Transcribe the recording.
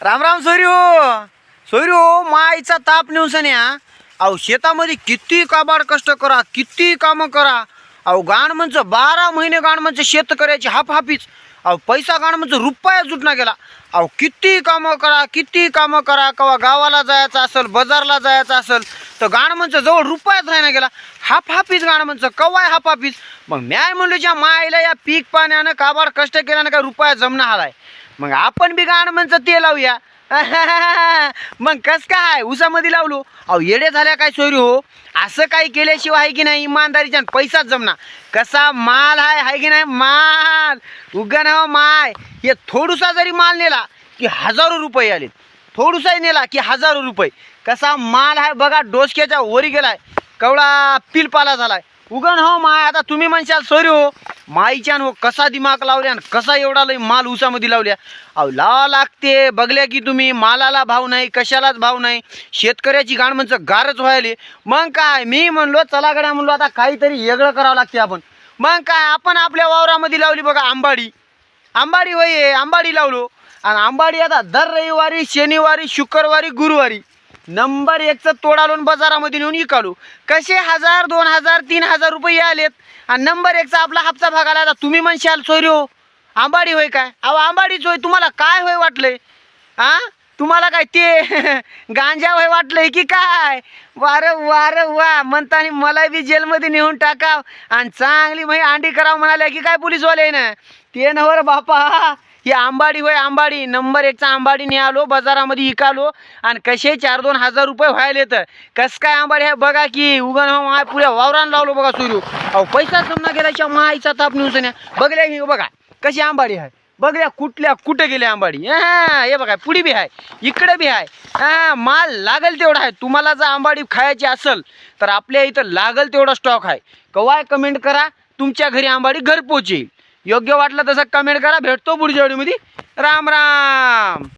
राम राम सोयरू. सोयरू माईचा ताप नेऊन सन्या. अहो शेतामध्ये किती काबाड कष्ट करा, किती कामं करा. अहो गाणमनचं 12 महिने गाणमनचं शेतकऱ्याची हापहापीच. अहो पैसा गाणमनचं रुपया जुटना गेला. अहो किती कामं करा, किती कामं करा. कवा गावाला जायचं असेल, बाजारला जायचं असेल तर गाणमनचं जवळ रुपयाच राहणं गेला. हापहापीच गाणमनचं कवाय हापहापीच. मग म्याय म्हणलो ज्या मायला या पीक पाण्यानं काबाड कष्ट केल्यानं काय रुपया जमना हालाय. मग आपण बी गाणमनचं ते लावूया. मग कस काय उसामध्ये लावलो. अहो येडे झाल्या काय सोयरी हो. असं काही केल्याशिवाय आहे की नाही इमानदारीच्या पैसाच जमना. कसा माल आहे की नाही माल उगन हो माय. हे थोडूसा जरी माल नेला की हजारो रुपये आले. थोडूसा नेला की हजारो रुपये. कसा माल आहे बघा. डोसक्याच्या वरी गेलाय. कवळा पिलपाला झालाय. उगन हो माय. आता तुम्ही म्हणशाल सोयरी हो माईच्यान हो कसा दिमाग लावल्या आणि कसा एवढा लय माल उसामध्ये लावल्या. अहो लावा लागते. बघल्या की तुम्ही मालाला भाव नाही, कशालाच भाव नाही. शेतकऱ्याची गाणमनचं गारच व्हायले. मग काय मी म्हणलो चला गड्या म्हणलो आता काहीतरी वेगळं करावं लागते आपण. मग काय आपण आपल्या वावरामध्ये लावली बघा आंबाडी. आंबाडी होय आंबाडी लावलो. आणि आंबाडी आता दर रविवारी, शनिवारी, शुक्रवारी, गुरुवारी नंबर 1चं तोडालो बाजारामध्ये नेऊन विकालो. कसे 1000, 2000, 3000 रुपये आलेत. आणि नंबर 1चा आपला हापचा भाग आला. आता तुम्ही म्हणशाल सोयरी हो आंबाडी होय काय. अहो आंबाडीच होय. तुम्हाला काय होय वाटलंय तुम्हाला काय ते गांजा होय वाटलंय की काय. वार वा म्हणतानी मला बी जेलमध्ये नेऊन टाकाव आणि चांगली मग अंडी करावं म्हणाल्या की काय पोलीसवाले ना. ते नवर बापा ही आंबाडी होय आंबाडी. नंबर 1चा आंबाडी आलो बाजारामध्ये विकालो. आणि कसे 4-2 हजार रुपये व्हायले. तर कस काय आंबाडी आहे बघा की. उगन हो माय पुऱ्या वावरान लावलो बघा सोयरू. अहो पैसा समना गेल्याच्या माईचा ताप नेऊन सन्या. बघल्या की बघा कशी आंबाडी आहे. बघल्या कुठल्या कुठे गेले आंबाडी. हे बघा पुढे बी आहे, इकडे बी आहे. माल लागल तेवढा आहे. तुम्हाला जर आंबाडी खायची असेल तर आपल्या इथं लागल तेवढा स्टॉक आहे. कवाय कमेंट करा तुमच्या घरी आंबाडी घर पोचेल. योग्य वाटलं तसं कमेंट करा. भेटतो पुढच्या व्हिडिओमध्ये. राम राम.